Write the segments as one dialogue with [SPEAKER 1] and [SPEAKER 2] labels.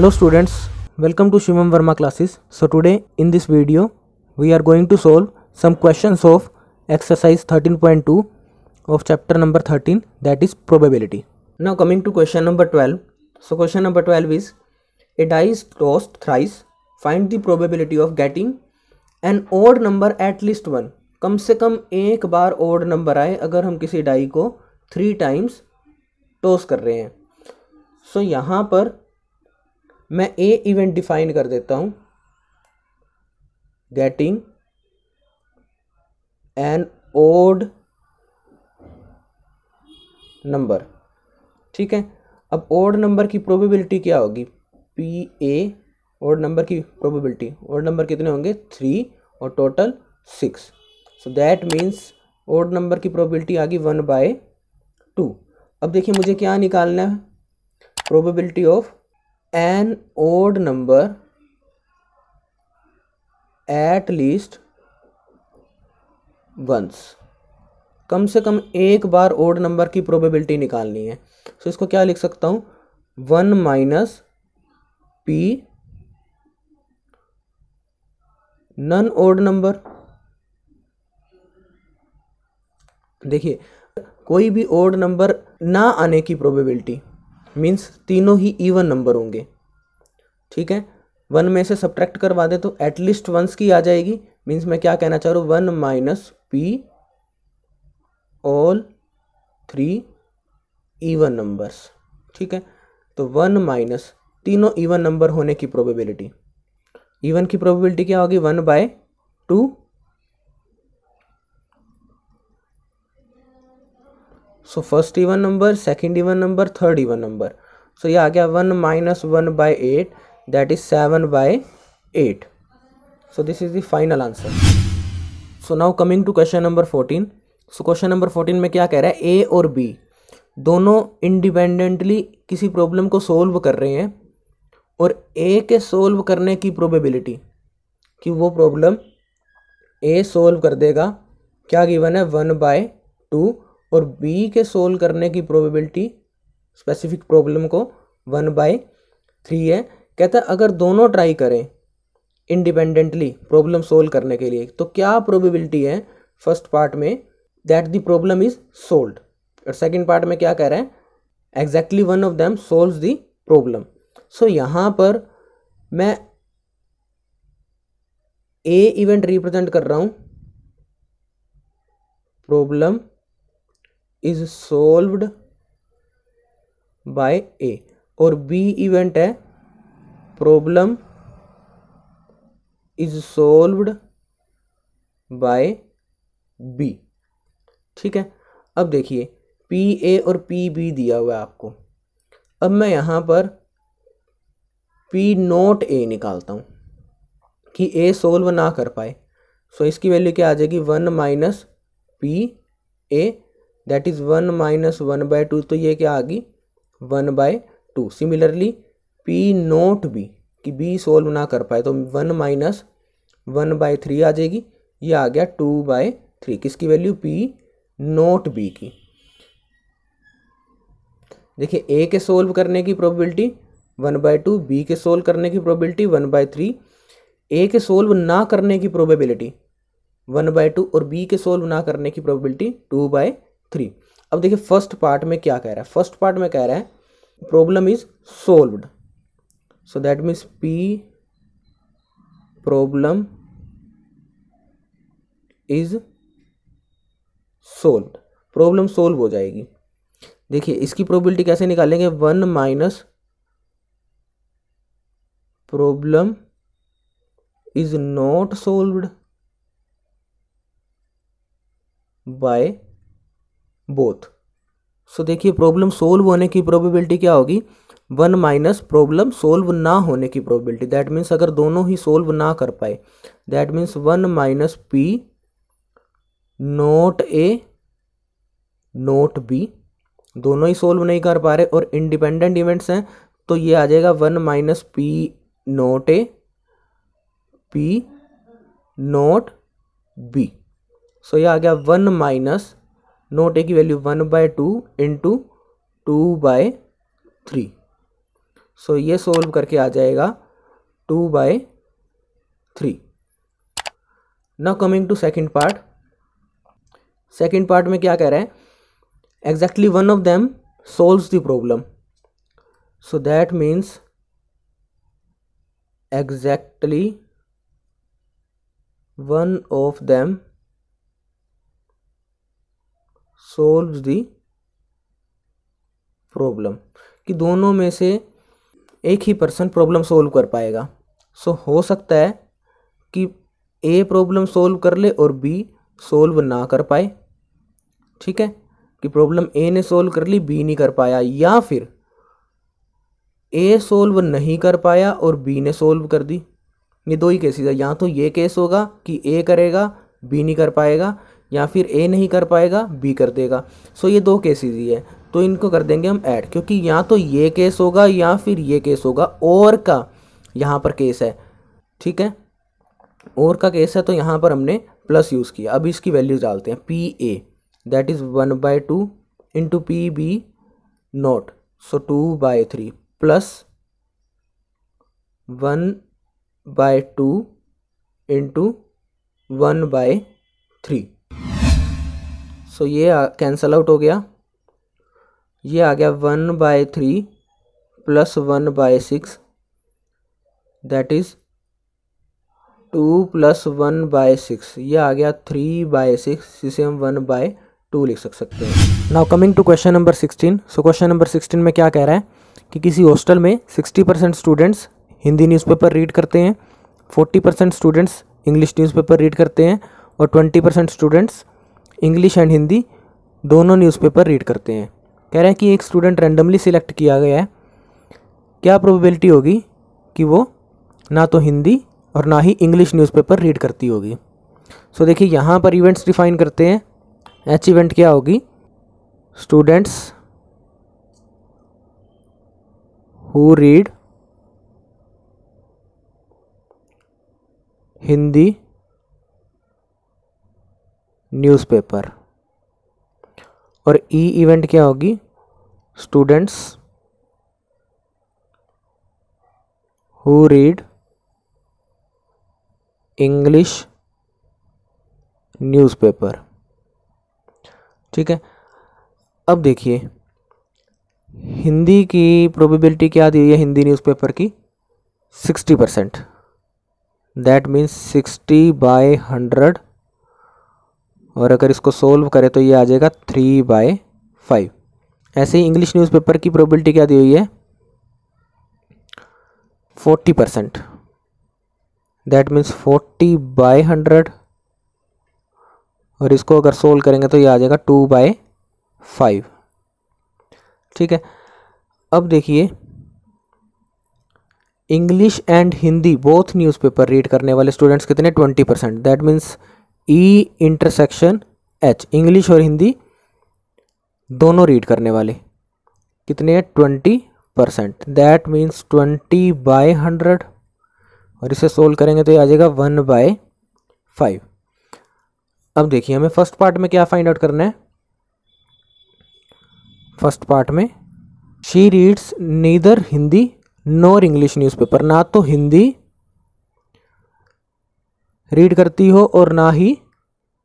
[SPEAKER 1] Hello students, welcome to Shivam Verma classes. So today in this video we are going to solve some questions of exercise 13.2 of chapter number 13, that is probability. Now coming to question number 12. So question number 12 is, a die is tossed thrice, find the probability of getting an odd number at least one. कम से कम एक बार odd number आए अगर हम किसी die को 3 times toss कर रहे हैं. सो यहाँ पर मैं ए इवेंट डिफाइन कर देता हूं, गेटिंग एन ओड नंबर. ठीक है, अब ओड नंबर की प्रोबेबिलिटी क्या होगी, पी ए. ओड नंबर की प्रोबेबिलिटी, ओड नंबर कितने होंगे 3 और total 6. So that means odd number की प्रोबेबिलिटी आ गई 1/2. अब देखिए मुझे क्या निकालना है, probability of an odd number at least once. कम से कम एक बार ओड नंबर की प्रोबेबिलिटी निकालनी है. सो इसको क्या लिख सकता हूं, 1 minus P none odd number. देखिए कोई भी ओड नंबर ना आने की प्रोबेबिलिटी मीन्स तीनों ही इवन नंबर होंगे. ठीक है, 1 में से सब्ट्रैक्ट करवा दे तो एटलीस्ट वंस की आ जाएगी. मीन्स मैं क्या कहना चाह रहा हूँ, 1 minus P all 3 even numbers. ठीक है, तो 1 माइनस तीनों इवन नंबर होने की प्रोबेबिलिटी. इवन की प्रोबेबिलिटी क्या होगी, 1/2. So first even number, second even number, third even number. So ये आ गया 1 minus 1/8, that is 7/8. So this is the final answer. So now coming to question number 14. So question number 14 में क्या कह रहा है, ए और बी दोनों इंडिपेंडेंटली किसी प्रॉब्लम को सोल्व कर रहे हैं और ए के सोल्व करने की प्रोबेबिलिटी कि वो प्रॉब्लम ए सोल्व कर देगा क्या गिवन है, 1/2. और बी के सोल्व करने की प्रोबेबिलिटी स्पेसिफिक प्रॉब्लम को 1/3 है. कहता है अगर दोनों ट्राई करें इंडिपेंडेंटली प्रॉब्लम सोल्व करने के लिए तो क्या प्रोबेबिलिटी है फर्स्ट पार्ट में that the problem is solved, और सेकंड पार्ट में क्या कह रहा है, exactly one of them solves the problem. So यहाँ पर मैं ए इवेंट रिप्रेजेंट कर रहा हूँ, problem is solved by A, और बी इवेंट है problem is solved by B. ठीक है, अब देखिए पी ए और पी बी दिया हुआ है आपको. अब मैं यहां पर पी नॉट ए निकालता हूं कि ए सोल्व ना कर पाए. सो इसकी वैल्यू क्या आ जाएगी, 1 minus P A, that is 1 minus 1/2. तो ये क्या आ गई, 1/2. सिमिलरली पी नॉट बी कि बी सोल्व ना कर पाए तो 1 माइनस 1/3 आ जाएगी. ये आ गया 2/3. किसकी वैल्यू, पी नॉट बी की. देखिए ए के सोल्व करने की प्रोबेबिलिटी 1/2, बी के सोल्व करने की प्रोबेबिलिटी 1/3, ए के सोल्व ना करने की प्रोबेबिलिटी 1/2 और बी के सोल्व ना करने की प्रोबेबिलिटी 2/3. अब देखिए फर्स्ट पार्ट में क्या कह रहा है, फर्स्ट पार्ट में कह रहा है problem is solved. So that means P problem is solved, problem solve हो जाएगी. देखिए इसकी प्रोबेबिलिटी कैसे निकालेंगे, 1 minus problem is not solved by both. So देखिए प्रॉब्लम सोल्व होने की प्रोबेबिलिटी क्या होगी, 1 माइनस प्रॉब्लम सोल्व ना होने की प्रोबेबिलिटी. दैट मीन्स अगर दोनों ही सोल्व ना कर पाए, that means 1 minus P not A not be. दोनों ही सोल्व नहीं कर पा रहे और इंडिपेंडेंट इवेंट्स हैं तो ये आ जाएगा 1 minus P not A P not B. So ये आ गया 1 माइनस नॉट ए की वैल्यू 1/2 इंटू 2/3. सो ये सोल्व करके आ जाएगा 2/3। Now coming to second part. Second part में क्या कह रहा है, exactly one of them solves the problem. So that means exactly one of them solves the problem, कि दोनों में से एक ही पर्सन प्रॉब्लम सोल्व कर पाएगा। सो हो सकता है कि ए प्रॉब्लम सोल्व कर ले और बी सोल्व ना कर पाए, ठीक है, कि प्रॉब्लम ए ने सोल्व कर ली, बी नहीं कर पाया, या फिर ए सोल्व नहीं कर पाया और बी ने सोल्व कर दी। ये दो ही केसेस है, या तो ये केस होगा कि ए करेगा बी नहीं कर पाएगा, या फिर ए नहीं कर पाएगा बी कर देगा। सो ये दो केसेस ही है, तो इनको कर देंगे हम ऐड, क्योंकि या तो ये केस होगा या फिर ये केस होगा। और का यहाँ पर केस है, ठीक है, और का केस है, तो यहाँ पर हमने प्लस यूज़ किया। अब इसकी वैल्यूज डालते हैं। P A that is 1/2 into P B not, so 2/3 plus 1/2 into 1/3। So ये कैंसल आउट हो गया। ये आ गया 1/3 प्लस 1/6 दैट इज़ 2 प्लस 1/6। ये आ गया 3/6, जिसे हम 1/2 लिख सकते हैं। Now coming to question number 16। So question number 16 में क्या कह रहा है कि किसी हॉस्टल में 60% स्टूडेंट्स हिंदी न्यूज़पेपर रीड करते हैं, 40% स्टूडेंट्स इंग्लिश न्यूज़पेपर रीड करते हैं और 20% स्टूडेंट्स इंग्लिश एंड हिंदी दोनों न्यूज़पेपर रीड करते हैं। कह रहा है कि एक स्टूडेंट रैंडमली सिलेक्ट किया गया है, क्या प्रोबेबिलिटी होगी कि वो ना तो हिंदी और ना ही इंग्लिश न्यूज़पेपर रीड करती होगी। सो देखिए यहाँ पर इवेंट्स डिफाइन करते हैं। एच इवेंट क्या होगी, students who read Hindi newspaper, और ई इवेंट क्या होगी, students who read English newspaper, ठीक है। अब देखिए हिंदी की प्रोबेबिलिटी क्या दी हुई है, हिंदी न्यूज़पेपर की 60%, दैट मीन्स 60/100, और अगर इसको सोल्व करें तो ये आ जाएगा 3/5। ऐसे ही इंग्लिश न्यूज़पेपर की प्रोबेबिलिटी क्या दी हुई है, 40%, दैट मीन्स 40/100, और इसको अगर सोल्व करेंगे तो ये आ जाएगा 2/5, ठीक है। अब देखिए English and Hindi both newspaper read करने वाले स्टूडेंट्स कितने, 20%, that means E intersection H, English और हिंदी दोनों रीड करने वाले कितने हैं, 20%, दैट मीन्स 20/100, और इसे सोल्व करेंगे तो ये आ जाएगा 1/5। अब देखिए हमें फर्स्ट पार्ट में क्या फाइंड आउट करना है। फर्स्ट पार्ट में she reads neither Hindi nor English newspaper, ना तो हिंदी रीड करती हो और ना ही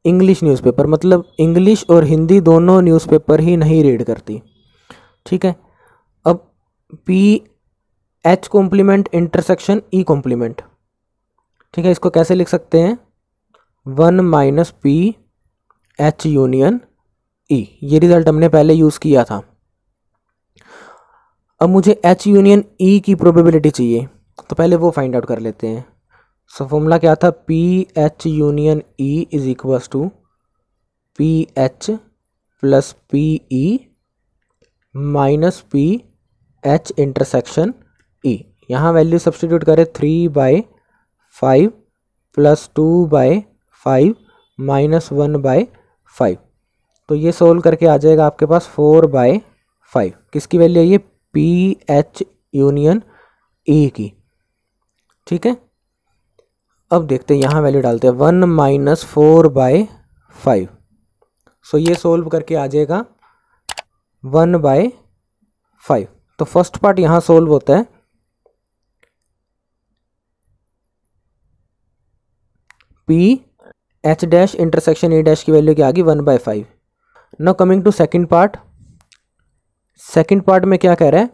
[SPEAKER 1] इंग्लिश न्यूज़पेपर, मतलब इंग्लिश और हिंदी दोनों न्यूज़पेपर ही नहीं रीड करती, ठीक है। अब P H complement intersection E complement, ठीक है, इसको कैसे लिख सकते हैं, 1 - पी एच यूनियन ई, ये रिजल्ट हमने पहले यूज़ किया था। अब मुझे एच यूनियन ई की प्रोबेबिलिटी चाहिए, तो पहले वो फाइंड आउट कर लेते हैं। सो फॉर्मूला क्या था, P H union E is equals to P H plus P E minus P H intersection E. यहाँ वैल्यू सब्सटीट्यूट करें, 3/5 प्लस 2/5 माइनस 1/5, तो ये सोल्व करके आ जाएगा आपके पास 4/5। किसकी वैल्यू है ये, पी एच यूनियन ई की, ठीक है। अब देखते हैं, यहाँ वैल्यू डालते हैं 1 - 4/5, सो ये सोल्व करके आ जाएगा 1/5। तो फर्स्ट पार्ट यहाँ सोल्व होता है, P H dash intersection A dash की वैल्यू क्या आ गई 1/5। Now coming to second part. Second part में क्या कह रहा है,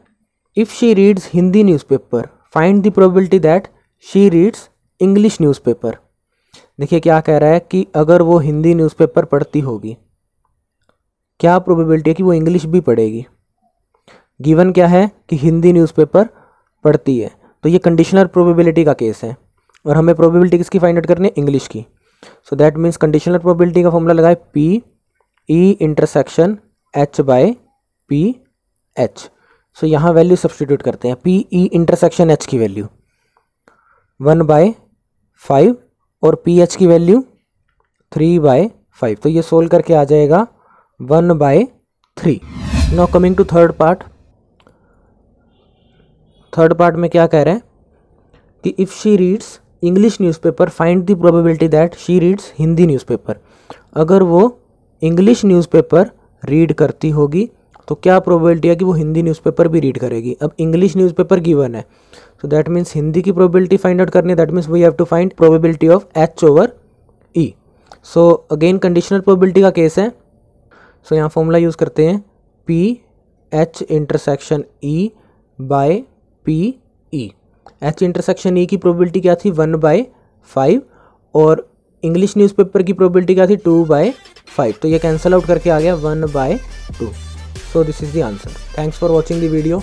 [SPEAKER 1] if she reads Hindi newspaper find the probability that she reads English newspaper. देखिए क्या कह रहा है कि अगर वो हिंदी न्यूज़पेपर पढ़ती होगी, क्या प्रोबेबिलिटी है कि वो इंग्लिश भी पढ़ेगी। गिवन क्या है कि हिंदी न्यूज़पेपर पढ़ती है, तो ये कंडीशनल प्रोबेबिलिटी का केस है और हमें प्रोबेबिलिटी किसकी फाइंड आउट करनी है, इंग्लिश की। So that means conditional probability का फॉर्मूला लगाए P E intersection H by P H. So यहाँ वैल्यू सब्सटीट्यूट करते हैं, पी ई इंटरसेक्शन एच की वैल्यू 1/5 और पी एच की वैल्यू 3/5। तो ये सोल्व करके आ जाएगा 1/3। Now coming to third part. Third part में क्या कह रहे हैं कि if she reads English newspaper find the probability that she reads Hindi newspaper. अगर वो इंग्लिश न्यूज़पेपर रीड करती होगी तो क्या प्रोबेबिलिटी है कि वो हिंदी न्यूज़पेपर भी रीड करेगी। अब इंग्लिश न्यूज़पेपर गिवन है, सो दैट मीन्स हिंदी की प्रोबेबिलिटी फाइंड आउट करनी है। That means we have to find probability of H over E. So again conditional probability का केस है। सो यहाँ फॉर्मूला यूज़ करते हैं P H intersection E by P E. H intersection E की probability क्या थी 1/5 और इंग्लिश न्यूज़पेपर की प्रोबेबिलिटी क्या थी 2/5। तो ये कैंसिल आउट करके आ गया 1/2। So this is the answer. Thanks for watching the video.